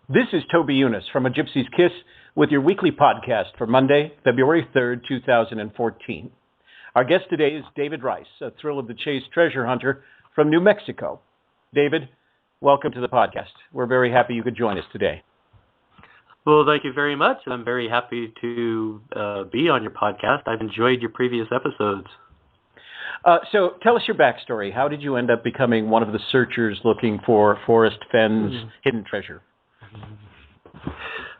This is Toby Eunice from A Gypsy's Kiss with your weekly podcast for Monday, February 3rd, 2014. Our guest today is David Rice, a thrill of the chase treasure hunter from New Mexico. David, welcome to the podcast. We're very happy you could join us today. Well, thank you very much. I'm very happy to be on your podcast. I've enjoyed your previous episodes. So tell us your backstory. How did you end up becoming one of the searchers looking for Forrest Fenn's hidden treasure?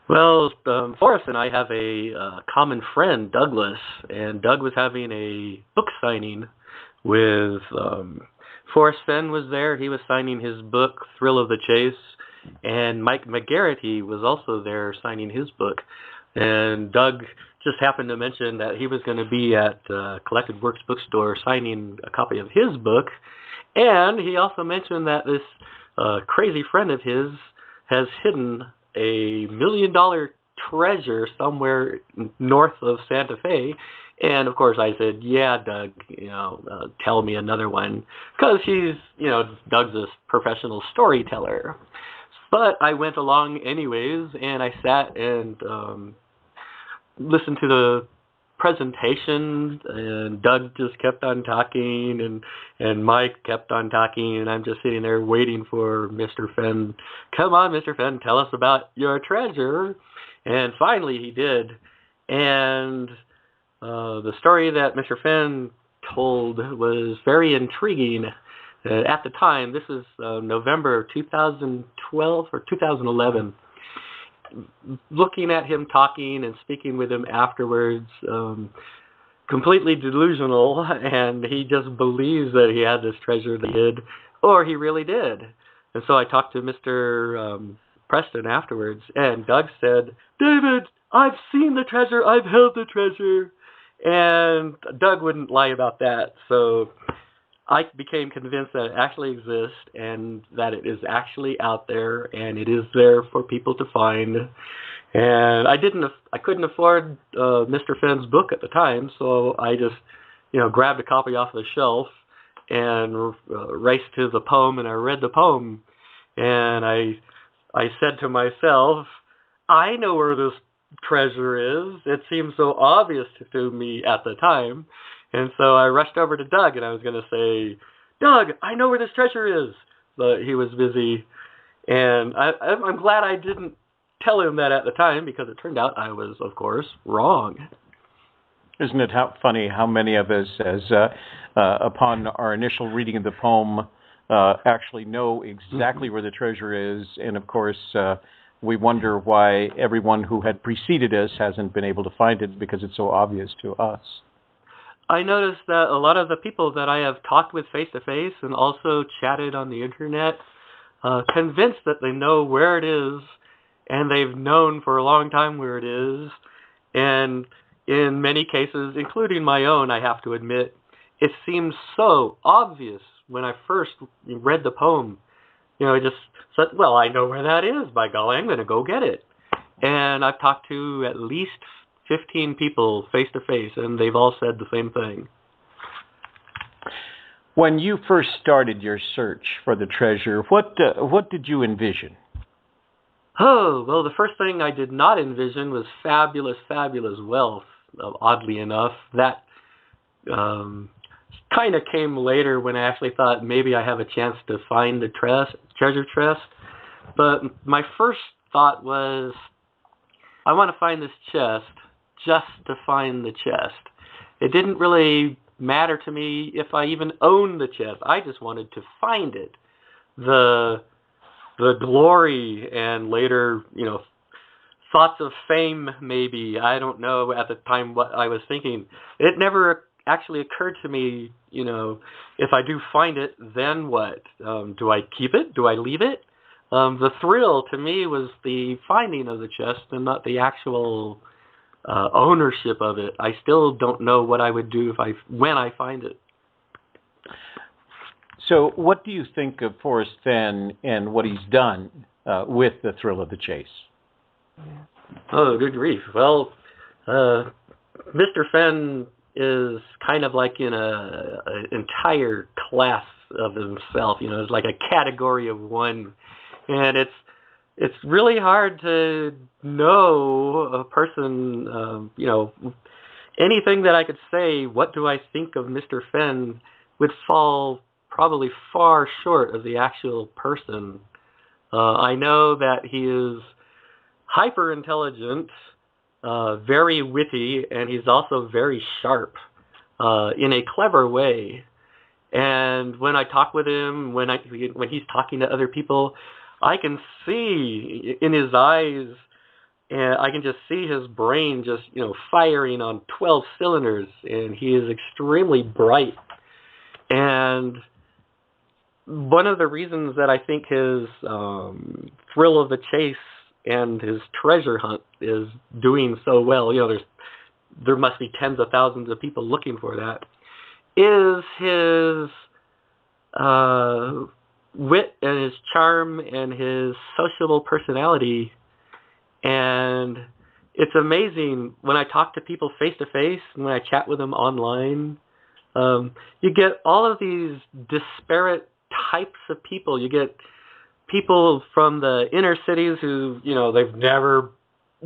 Well, Forrest and I have a common friend, Douglas, and Doug was having a book signing with Forrest Fenn was there. He was signing his book, Thrill of the Chase, and Mike McGarrity was also there signing his book. And Doug just happened to mention that he was going to be at Collected Works bookstore signing a copy of his book. And he also mentioned that this crazy friend of his has hidden $1 million treasure somewhere north of Santa Fe. And of course I said, yeah, Doug, tell me another one, because Doug's a professional storyteller. But I went along anyways, and I sat and listened to the presentation, and Doug just kept on talking, and Mike kept on talking, and I'm just sitting there waiting for Mr. Fenn. Come on, Mr. Fenn, tell us about your treasure. And finally he did. And the story that Mr. Fenn told was very intriguing. At the time, this is November 2012 or 2011. Looking at him talking and speaking with him afterwards, completely delusional, and he just believes that he had this treasure that he hid, or he really did. And so I talked to Mr. Preston afterwards, and Doug said, David, I've seen the treasure, I've held the treasure. And Doug wouldn't lie about that, so I became convinced that it actually exists and that it is actually out there and it is there for people to find. And I couldn't afford Mr. Fenn's book at the time, so I just, grabbed a copy off the shelf and raced to the poem, and I read the poem, and I said to myself, I know where this treasure is. It seems so obvious to me at the time. And so I rushed over to Doug, and I was going to say, Doug, I know where this treasure is. But he was busy. And I'm glad I didn't tell him that at the time, because it turned out I was, of course, wrong. Isn't it funny how many of us, as upon our initial reading of the poem, actually know exactly where the treasure is. And, of course, we wonder why everyone who had preceded us hasn't been able to find it, because it's so obvious to us. I noticed that a lot of the people that I have talked with face-to-face and also chatted on the internet, convinced that they know where it is, and they've known for a long time where it is. And in many cases, including my own, I have to admit, it seems so obvious when I first read the poem. I just said, well, I know where that is. By golly, I'm going to go get it. And I've talked to at least 15 people face-to-face, and they've all said the same thing. When you first started your search for the treasure, what did you envision? Oh, well, the first thing I did not envision was fabulous, fabulous wealth, oddly enough. That kind of came later, when I actually thought maybe I have a chance to find the treasure chest. But my first thought was, I want to find this chest just to find the chest. It didn't really matter to me if I even owned the chest. I just wanted to find it. The glory and later, thoughts of fame, maybe. I don't know at the time what I was thinking. It never actually occurred to me, if I do find it, then what? Do I keep it? Do I leave it? The thrill to me was the finding of the chest and not the actual ownership of it. I still don't know what I would do when I find it. So what do you think of Forrest Fenn and what he's done with the thrill of the chase? Oh, good grief. Well, Mr. Fenn is kind of like in an entire class of himself. It's like a category of one. And it's really hard to know a person, anything that I could say, what do I think of Mr. Fenn, would fall probably far short of the actual person. I know that he is hyper intelligent, very witty, and he's also very sharp in a clever way. And when I talk with him, when he's talking to other people, I can see in his eyes, and I can just see his brain just, firing on 12 cylinders, and he is extremely bright. And one of the reasons that I think his thrill of the chase and his treasure hunt is doing so well, there must be tens of thousands of people looking for that, is his wit and his charm and his sociable personality. And it's amazing when I talk to people face to face and when I chat with them online. You get all of these disparate types of people. You get people from the inner cities who, they've never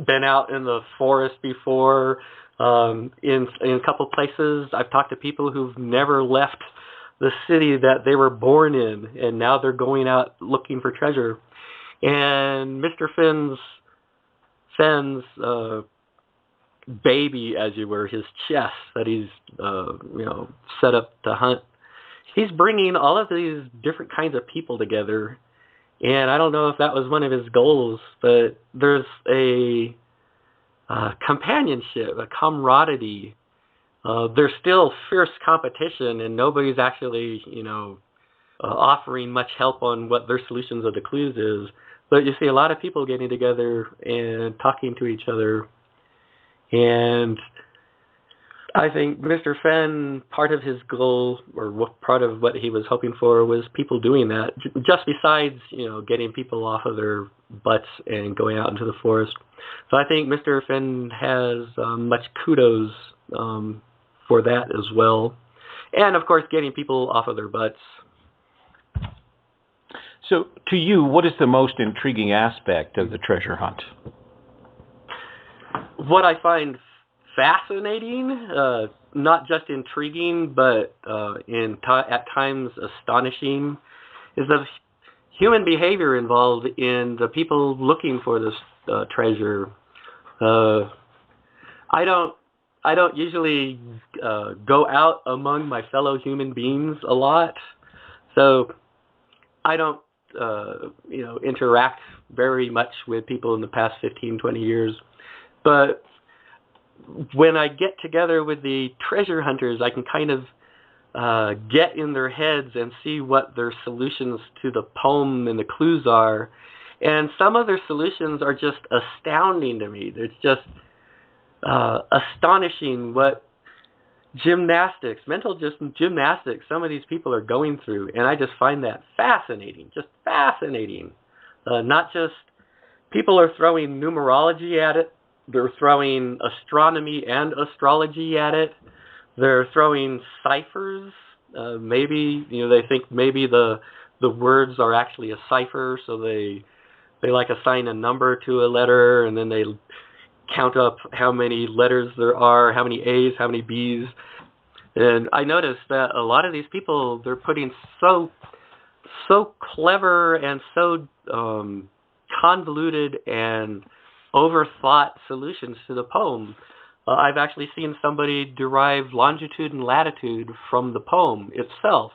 been out in the forest before. In a couple places, I've talked to people who've never left the city that they were born in, and now they're going out looking for treasure. And Mr. Fenn's baby, as you were, his chest that he's set up to hunt, he's bringing all of these different kinds of people together. And I don't know if that was one of his goals, but there's a companionship, a camaraderie. There's still fierce competition, and nobody's actually offering much help on what their solutions of the clues is. But you see a lot of people getting together and talking to each other. And I think Mr. Fenn, part of his goal, or part of what he was hoping for, was people doing that, just besides, getting people off of their butts and going out into the forest. So I think Mr. Fenn has much kudos for that as well. And, of course, getting people off of their butts. So, to you, what is the most intriguing aspect of the treasure hunt? What I find fascinating, not just intriguing, but at times astonishing, is the human behavior involved in the people looking for this treasure. I don't usually go out among my fellow human beings a lot, so I don't interact very much with people in the past 15, 20 years. But when I get together with the treasure hunters, I can kind of get in their heads and see what their solutions to the poem and the clues are. And some of their solutions are just astounding to me. It's just astonishing what mental gymnastics some of these people are going through. And I just find that fascinating, just fascinating. Not just people are throwing numerology at it. They're throwing astronomy and astrology at it. They're throwing ciphers. Maybe, they think maybe the words are actually a cipher, so they assign a number to a letter, and then they count up how many letters there are, how many A's, how many B's. And I noticed that a lot of these people, they're putting so clever and so convoluted and overthought solutions to the poem. I've actually seen somebody derive longitude and latitude from the poem itself.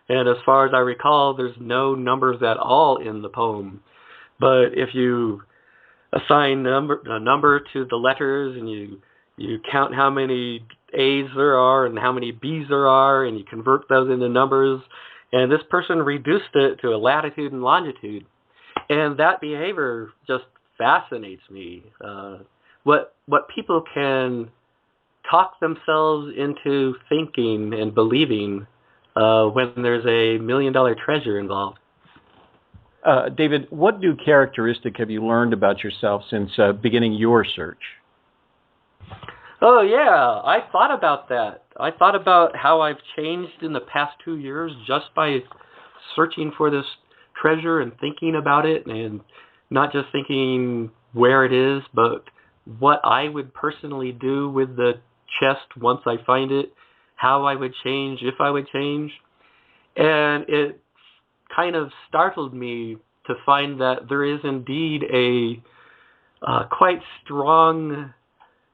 And as far as I recall, there's no numbers at all in the poem. But if you assign a number to the letters, and you count how many A's there are and how many B's there are, and you convert those into numbers, and this person reduced it to a latitude and longitude. And that behavior just fascinates me. What people can talk themselves into thinking and believing when there's $1 million treasure involved. David, what new characteristic have you learned about yourself since beginning your search? Oh, yeah, I thought about that. I thought about how I've changed in the past 2 years just by searching for this treasure and thinking about it and not just thinking where it is, but what I would personally do with the chest once I find it, how I would change, if I would change. And it kind of startled me to find that there is indeed a quite strong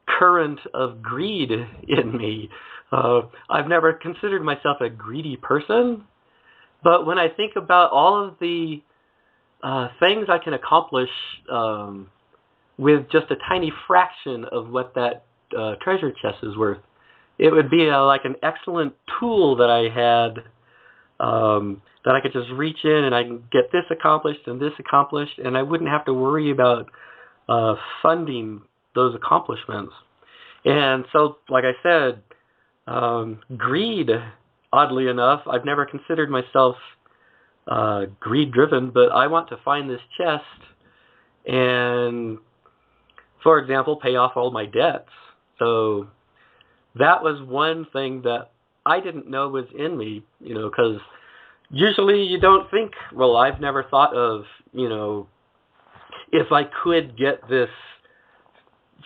current of greed in me. I've never considered myself a greedy person, but when I think about all of the things I can accomplish with just a tiny fraction of what that treasure chest is worth, it would be like an excellent tool that I had, that I could just reach in and I can get this accomplished, and I wouldn't have to worry about funding those accomplishments. And so, like I said, greed, oddly enough, I've never considered myself greed-driven, but I want to find this chest and, for example, pay off all my debts. So that was one thing that I didn't know was in me, because usually you don't think, well, I've never thought of, if I could get this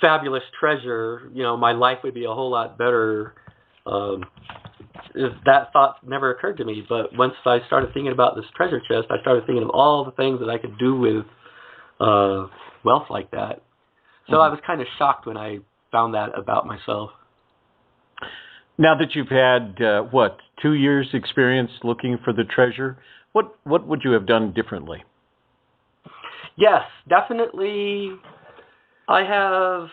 fabulous treasure, my life would be a whole lot better. If that thought never occurred to me. But once I started thinking about this treasure chest, I started thinking of all the things that I could do with wealth like that. So I was kind of shocked when I found that about myself. Now that you've had, 2 years experience looking for the treasure, what would you have done differently? Yes, definitely. I have,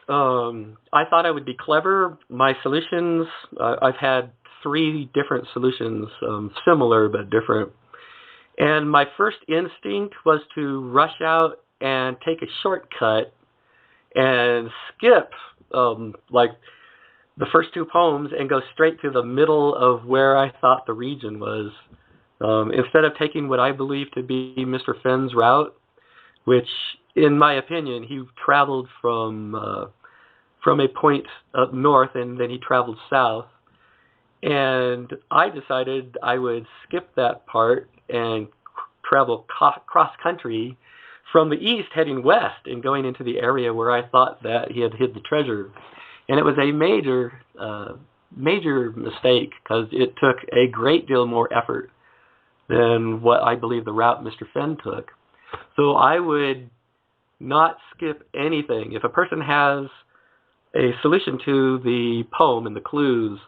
I thought I would be clever. My solutions, I've had 3 different solutions, similar but different. And my first instinct was to rush out and take a shortcut and skip, like the first 2 poems and go straight to the middle of where I thought the region was. Instead of taking what I believe to be Mr. Fenn's route, which, in my opinion, he traveled from a point up north and then he traveled south. And I decided I would skip that part and travel cross-country from the east heading west and going into the area where I thought that he had hid the treasure. And it was a major mistake because it took a great deal more effort than what I believe the route Mr. Fenn took. So I would not skip anything. If a person has a solution to the poem and the clues,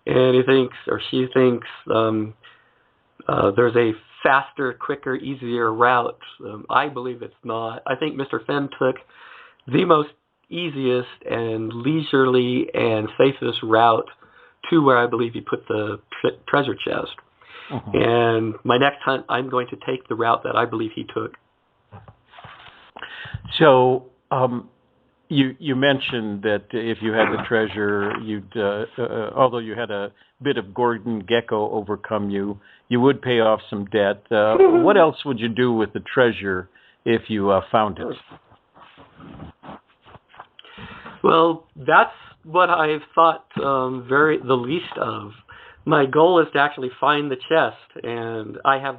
and he thinks or she thinks there's a faster, quicker, easier route, I believe it's not. I think Mr. Fenn took the most easiest and leisurely and safest route to where I believe he put the treasure chest. And my next hunt, I'm going to take the route that I believe he took. So you mentioned that if you had the treasure, you'd although you had a bit of Gordon Gecko overcome you, you would pay off some debt. What else would you do with the treasure if you found it? Well, that's what I've thought the least of. My goal is to actually find the chest, and I have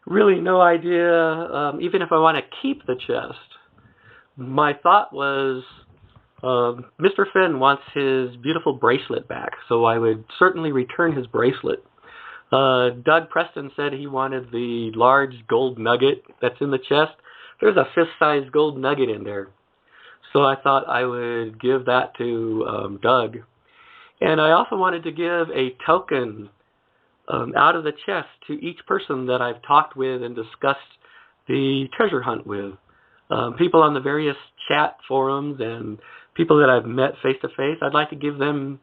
really no idea, even if I want to keep the chest. My thought was, Mr. Fenn wants his beautiful bracelet back, so I would certainly return his bracelet. Doug Preston said he wanted the large gold nugget that's in the chest. There's a fist-sized gold nugget in there. So I thought I would give that to Doug. And I also wanted to give a token out of the chest to each person that I've talked with and discussed the treasure hunt with. People on the various chat forums and people that I've met face-to-face, I'd like to give them,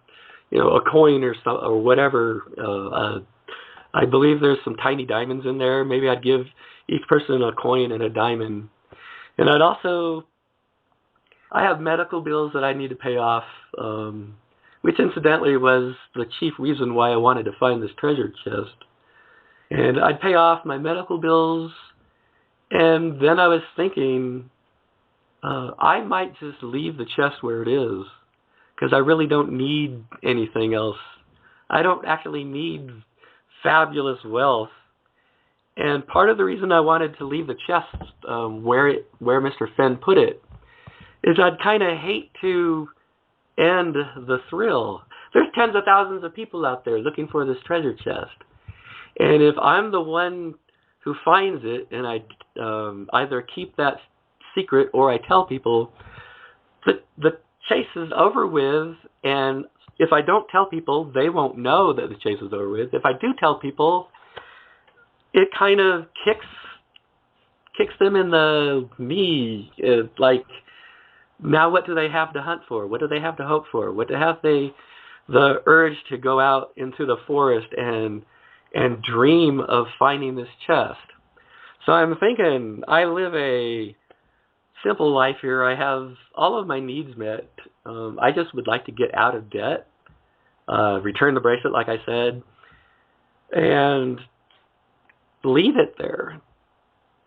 a coin or whatever. I believe there's some tiny diamonds in there. Maybe I'd give each person a coin and a diamond. And I have medical bills that I need to pay off, which incidentally was the chief reason why I wanted to find this treasure chest. And I'd pay off my medical bills, and then I was thinking, I might just leave the chest where it is, because I really don't need anything else. I don't actually need fabulous wealth. And part of the reason I wanted to leave the chest where Mr. Fenn put it is I'd kind of hate to end the thrill. There's tens of thousands of people out there looking for this treasure chest. And if I'm the one who finds it and I either keep that secret or I tell people, the chase is over with, and if I don't tell people, they won't know that the chase is over with. If I do tell people, it kind of kicks them in the knee. Like, now what do they have to hunt for? What do they have to hope for? What do have they the urge to go out into the forest and dream of finding this chest? So I'm thinking, I live a simple life here. I have all of my needs met. I just would like to get out of debt, return the bracelet, like I said, and leave it there.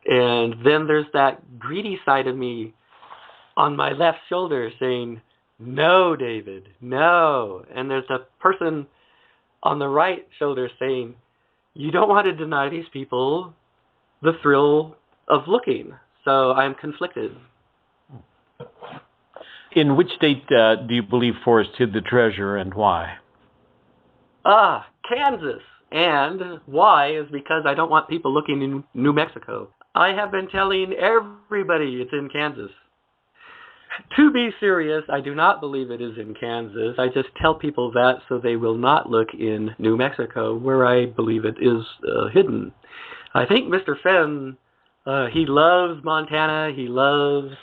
And then there's that greedy side of me on my left shoulder saying, no, David, no. And there's a person on the right shoulder saying, you don't want to deny these people the thrill of looking. So I'm conflicted. In which state do you believe Forrest hid the treasure, and why? Kansas. And why is because I don't want people looking in New Mexico. I have been telling everybody it's in Kansas. To be serious, I do not believe it is in Kansas. I just tell people that so they will not look in New Mexico, where I believe it is hidden. I think Mr. Fenn, he loves Montana, he loves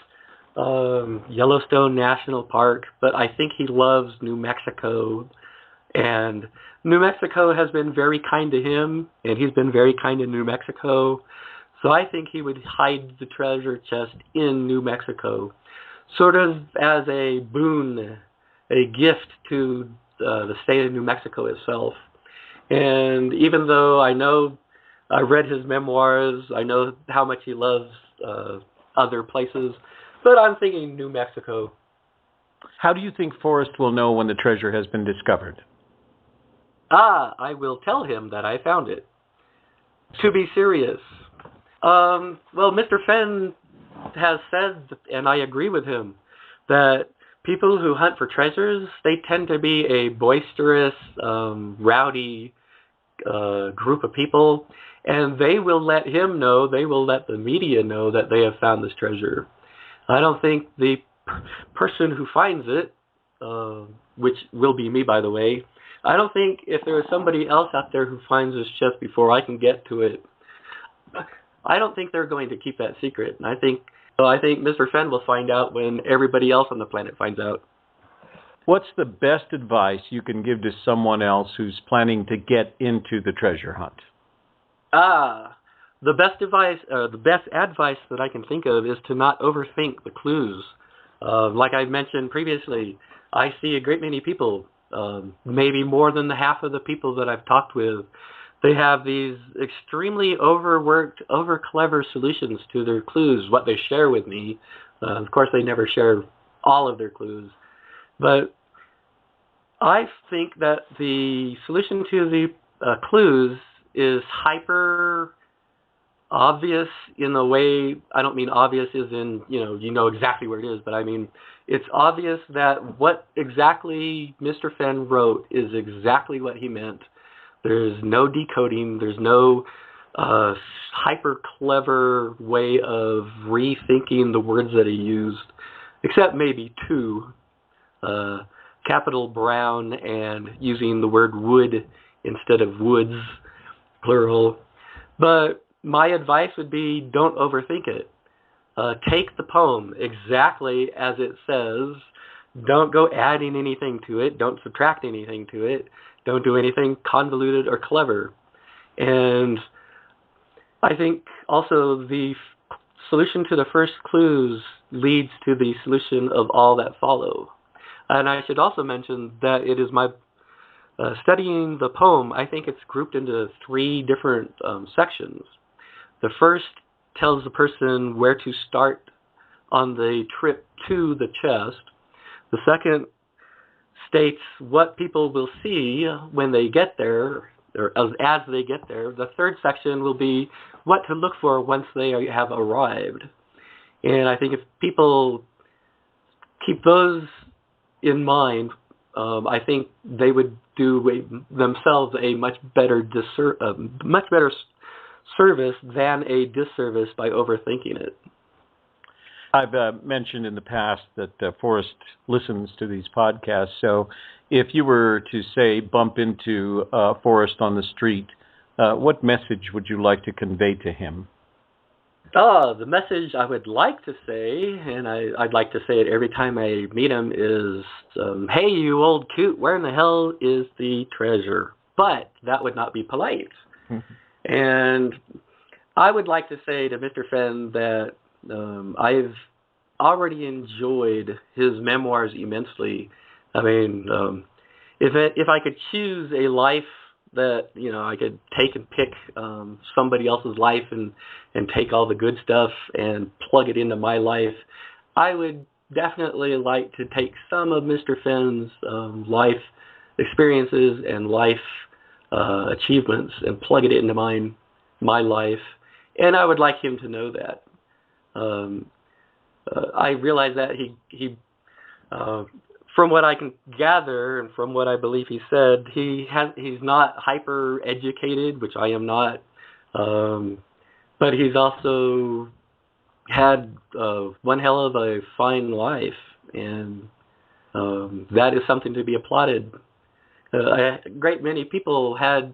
Yellowstone National Park, but I think he loves New Mexico. And New Mexico has been very kind to him, and he's been very kind to New Mexico. So I think he would hide the treasure chest in New Mexico, sort of as a boon, a gift to the state of New Mexico itself. And even though I read his memoirs, I know how much he loves other places, but I'm thinking New Mexico. How do you think Forrest will know when the treasure has been discovered? I will tell him that I found it. To be serious. Well, Mr. Fenn has said, and I agree with him, that people who hunt for treasures, they tend to be a boisterous, rowdy group of people, and they will let him know, they will let the media know that they have found this treasure. I don't think the person who finds it, which will be me, by the way, I don't think if there is somebody else out there who finds this chest before I can get to it, I don't think they're going to keep that secret. And I think Mr. Fenn will find out when everybody else on the planet finds out. What's the best advice you can give to someone else who's planning to get into the treasure hunt? The best advice that I can think of is to not overthink the clues. Like I mentioned previously, I see a great many people, maybe more than the half of the people that I've talked with, they have these extremely overworked, over-clever solutions to their clues, what they share with me. Of course, they never share all of their clues. But I think that the solution to the clues is hyper obvious in the way, I don't mean obvious as in, you know exactly where it is, but I mean, it's obvious that what exactly Mr. Fenn wrote is exactly what he meant. There's no decoding, there's no hyper clever way of rethinking the words that he used, except maybe two, capital Brown and using the word wood instead of woods, plural. But my advice would be, don't overthink it. Take the poem exactly as it says. Don't go adding anything to it. Don't subtract anything to it. Don't do anything convoluted or clever. And I think also the solution to the first clues leads to the solution of all that follow. And I should also mention that it is my studying the poem, I think it's grouped into three different sections. The first tells the person where to start on the trip to the chest. The second states what people will see when they get there, or as they get there. The third section will be what to look for once they have arrived. And I think if people keep those in mind, I think they would do themselves a much better service than a disservice by overthinking it. I've mentioned in the past that Forrest listens to these podcasts. So if you were to, say, bump into Forrest on the street, what message would you like to convey to him? The message I would like to say, and I'd like to say it every time I meet him, is, hey, you old coot, where in the hell is the treasure? But that would not be polite. And I would like to say to Mr. Fenn that I've already enjoyed his memoirs immensely. I mean, if I could choose a life that, I could take and pick somebody else's life and take all the good stuff and plug it into my life, I would definitely like to take some of Mr. Fenn's life experiences and life achievements and plug it into my life. And I would like him to know that. I realize that he from what I can gather and from what I believe he said, he's not hyper educated, which I am not. But he's also had one hell of a fine life, and that is something to be applauded. A great many people had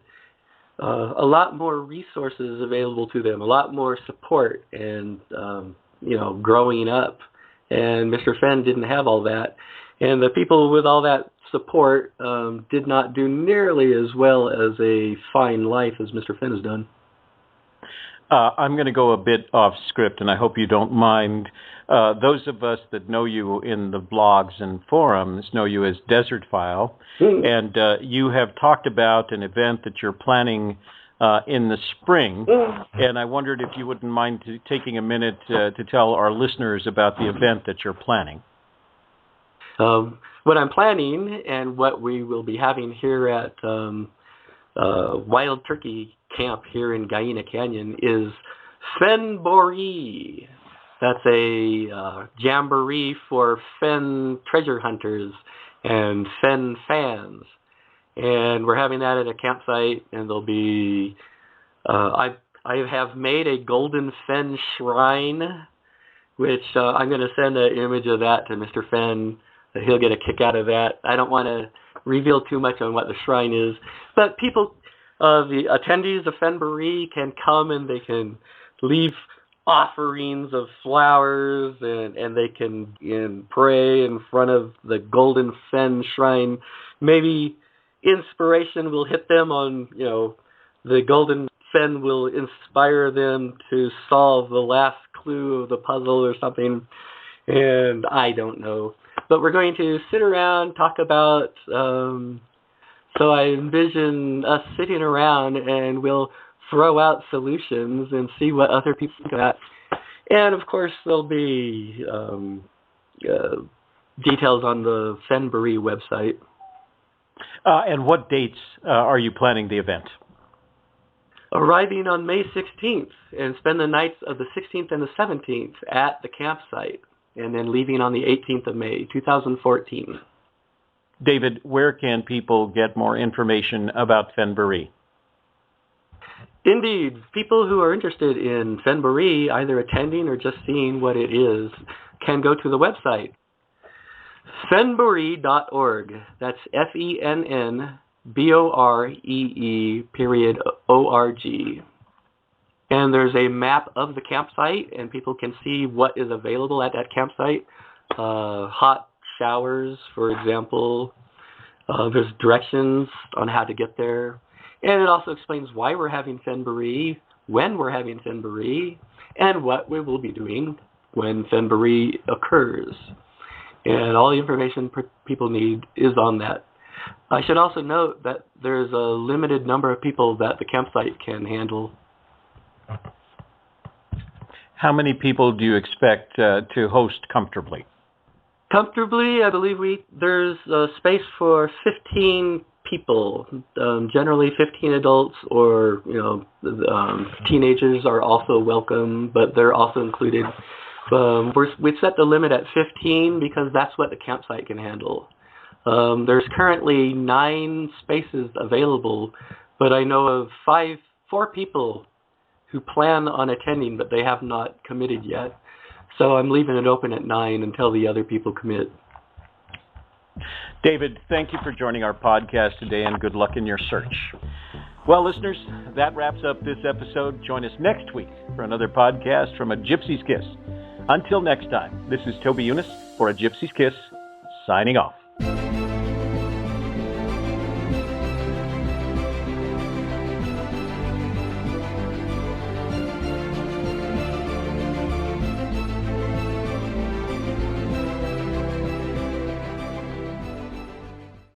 a lot more resources available to them, a lot more support, and growing up. And Mr. Fenn didn't have all that. And the people with all that support did not do nearly as well as a fine life as Mr. Fenn has done. I'm going to go a bit off script, and I hope you don't mind. Those of us that know you in the blogs and forums know you as DesertPhile, and you have talked about an event that you're planning in the spring, and I wondered if you wouldn't mind taking a minute to tell our listeners about the event that you're planning. What I'm planning and what we will be having here at Wild Turkey Camp here in Guyena Canyon is Fennboree. That's a jamboree for Fenn treasure hunters and Fenn fans. And we're having that at a campsite, and there'll be, I have made a golden Fenn shrine, which I'm going to send an image of that to Mr. Fenn. He'll get a kick out of that. I don't want to reveal too much on what the shrine is, but people, the attendees of Fennboree can come and they can leave offerings of flowers, and they can pray in front of the golden Fenn shrine. Maybe inspiration will hit them on, the golden Fenn will inspire them to solve the last clue of the puzzle or something, and I don't know. But we're going to sit around, talk about, so I envision us sitting around and we'll throw out solutions and see what other people think of that. And of course there'll be details on the Fennboree website. And what dates are you planning the event? Arriving on May 16th and spend the nights of the 16th and the 17th at the campsite, and then leaving on the 18th of May, 2014. David, where can people get more information about Fennboree? Indeed, people who are interested in Fennboree, either attending or just seeing what it is, can go to the website, fennboree.org. That's FENNBOREE.org. And there's a map of the campsite, and people can see what is available at that campsite. Hot showers, for example. There's directions on how to get there. And it also explains why we're having Fennboree, when we're having Fennboree, and what we will be doing when Fennboree occurs. And all the information people need is on that. I should also note that there's a limited number of people that the campsite can handle. How many people do you expect to host comfortably? Comfortably, I believe there's space for 15 people, generally 15 adults, or teenagers are also welcome, but they're also included. We set the limit at 15 because that's what the campsite can handle. There's currently 9 spaces available, but I know of 4 people who plan on attending, but they have not committed yet. So I'm leaving it open at 9 until the other people commit. David, thank you for joining our podcast today, and good luck in your search. Well, listeners, that wraps up this episode. Join us next week for another podcast from A Gypsy's Kiss. Until next time, this is Toby Eunice for A Gypsy's Kiss, signing off.